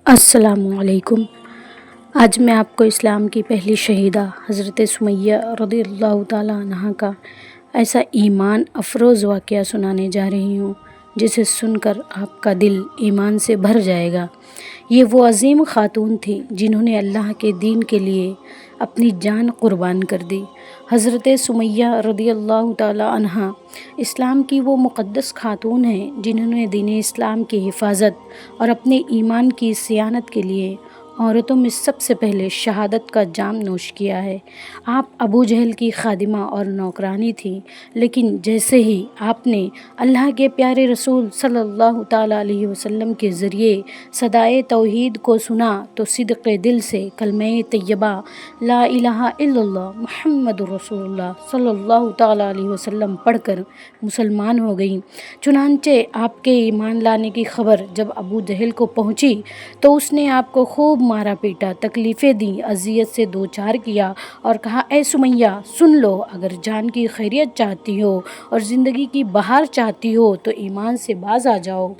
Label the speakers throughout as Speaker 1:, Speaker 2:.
Speaker 1: السلام علیکم۔ آج میں آپ کو اسلام کی پہلی شہیدہ حضرت سمیہ رضی اللہ تعالیٰ عنہا کا ایسا ایمان افروز واقعہ سنانے جا رہی ہوں جسے سن کر آپ کا دل ایمان سے بھر جائے گا۔ یہ وہ عظیم خاتون تھی جنہوں نے اللہ کے دین کے لیے اپنی جان قربان کر دی۔ حضرت سمیہ رضی اللہ تعالیٰ عنہا اسلام کی وہ مقدس خاتون ہیں جنہوں نے دین اسلام کی حفاظت اور اپنے ایمان کی صیانت کے لیے عورتوں میں سب سے پہلے شہادت کا جام نوش کیا ہے۔ آپ ابو جہل کی خادمہ اور نوکرانی تھیں، لیکن جیسے ہی آپ نے اللہ کے پیارے رسول صلی اللہ تعالیٰ علیہ وسلم کے ذریعے صدائے توحید کو سنا تو صدق دل سے کلمہ طیبہ لا الہ الا اللہ محمد رسول اللہ صلی اللہ تعالیٰ علیہ وسلم پڑھ کر مسلمان ہو گئیں۔ چنانچہ آپ کے ایمان لانے کی خبر جب ابو جہل کو پہنچی تو اس نے آپ کو خوب مارا پیٹا، تکلیفیں دیں، اذیت سے دوچار کیا اور کہا، اے سمیہ سن لو، اگر جان کی خیریت چاہتی ہو اور زندگی کی بہار چاہتی ہو تو ایمان سے باز آ جاؤ،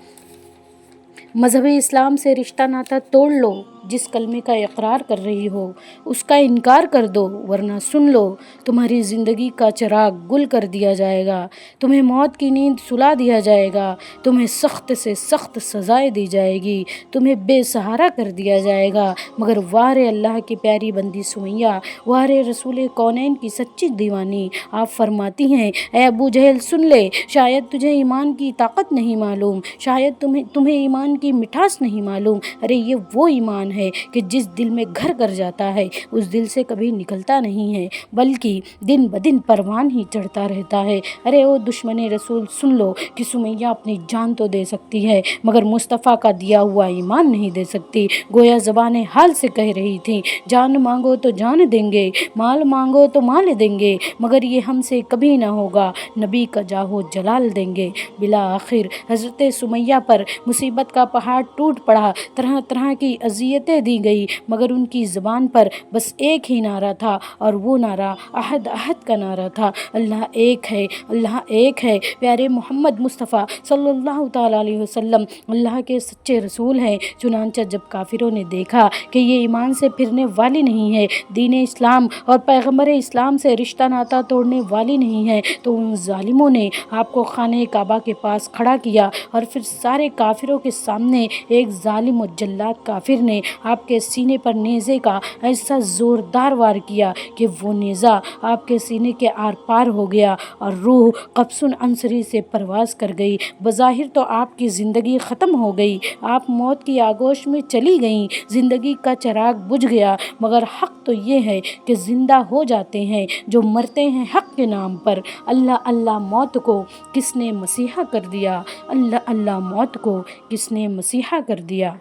Speaker 1: مذہب اسلام سے رشتہ ناتا توڑ لو، جس کلمے کا اقرار کر رہی ہو اس کا انکار کر دو، ورنہ سن لو تمہاری زندگی کا چراغ گل کر دیا جائے گا، تمہیں موت کی نیند سلا دیا جائے گا، تمہیں سخت سے سخت سزائیں دی جائے گی، تمہیں بے سہارا کر دیا جائے گا، مگر وارے اللہ کی پیاری بندی سمیہ، وارے رسول کونین کی سچی دیوانی، آپ فرماتی ہیں، اے ابو جہل سن لے، شاید تجھے ایمان کی طاقت نہیں معلوم، شاید تمہیں ایمان کی مٹھاس نہیں معلوم، ارے یہ وہ ایمان ہے کہ جس دل میں گھر کر جاتا ہے اس دل سے کبھی نکلتا نہیں ہے، بلکہ دن بدن پروان ہی چڑھتا رہتا ہے۔ ارے او دشمن رسول سن لو کہ سمیہ اپنی جان تو دے سکتی ہے مگر مصطفیٰ کا دیا ہوا ایمان نہیں دے سکتی۔ گویا زبان حال سے کہہ رہی تھی، جان مانگو تو جان دیں گے، مال مانگو تو مال دیں گے، مگر یہ ہم سے کبھی نہ ہوگا، نبی کا جاہ و جلال دیں گے۔ بالآخر حضرت سمیہ پر مصیبت کا پہاڑ ٹوٹ پڑا، طرح طرح کی اذیتیں دی گئی، مگر ان کی زبان پر بس ایک ہی نعرہ تھا، اور وہ نعرہ احد احد کا نعرہ تھا، اللہ ایک ہے، اللہ ایک ہے، پیارے محمد مصطفیٰ صلی اللہ تعالیٰ علیہ وسلم اللہ کے سچے رسول ہیں۔ چنانچہ جب کافروں نے دیکھا کہ یہ ایمان سے پھرنے والی نہیں ہے، دین اسلام اور پیغمبر اسلام سے رشتہ ناتا توڑنے والی نہیں ہے، تو ان ظالموں نے آپ کو خانہ کعبہ کے پاس کھڑا کیا، اور پھر سارے کافروں کے سامنے ایک ظالم و جلاد کافر نے آپ کے سینے پر نیزے کا ایسا زوردار وار کیا کہ وہ نیزہ آپ کے سینے کے آر پار ہو گیا اور روح قفص عنصری سے پرواز کر گئی۔ بظاہر تو آپ کی زندگی ختم ہو گئی، آپ موت کی آغوش میں چلی گئیں، زندگی کا چراغ بجھ گیا، مگر حق تو یہ ہے کہ زندہ ہو جاتے ہیں جو مرتے ہیں حق کے نام پر۔ اللہ اللہ موت کو کس نے مسیحا کر دیا، اللہ اللہ موت کو کس نے مسیحا کر دیا۔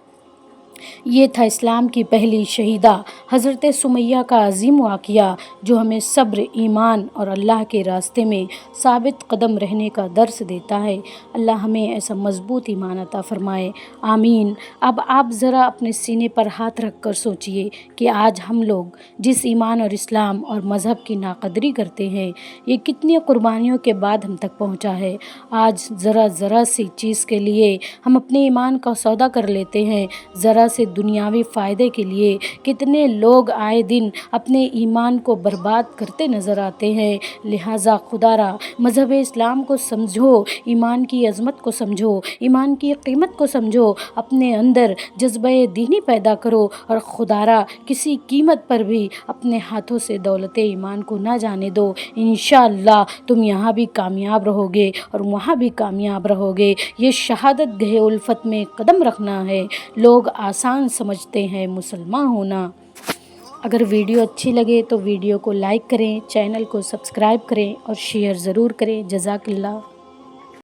Speaker 1: یہ تھا اسلام کی پہلی شہیدہ حضرت سمیہ کا عظیم واقعہ جو ہمیں صبر، ایمان اور اللہ کے راستے میں ثابت قدم رہنے کا درس دیتا ہے۔ اللہ ہمیں ایسا مضبوط ایمان عطا فرمائے، آمین۔ اب آپ ذرا اپنے سینے پر ہاتھ رکھ کر سوچئے کہ آج ہم لوگ جس ایمان اور اسلام اور مذہب کی ناقدری کرتے ہیں، یہ کتنی قربانیوں کے بعد ہم تک پہنچا ہے۔ آج ذرا سی چیز کے لیے ہم اپنے ایمان کا سودا کر لیتے ہیں، ذرا سے دنیاوی فائدے کے لیے کتنے لوگ آئے دن اپنے ایمان کو برباد کرتے نظر آتے ہیں۔ لہٰذا خدا را مذہب اسلام کو سمجھو، ایمان کی عظمت کو سمجھو، ایمان کی قیمت کو سمجھو، اپنے اندر جذبہ دینی پیدا کرو، اور خدا را کسی قیمت پر بھی اپنے ہاتھوں سے دولت ایمان کو نہ جانے دو۔ انشاءاللہ تم یہاں بھی کامیاب رہو گے اور وہاں بھی کامیاب رہو گے۔ یہ شہادت گہ الفت میں قدم رکھنا ہے۔ لوگ آسان سمجھتے ہیں مسلمان ہونا۔ اگر ویڈیو اچھی لگے تو ویڈیو کو لائک کریں، چینل کو سبسکرائب کریں اور شیئر ضرور کریں۔ جزاک اللہ۔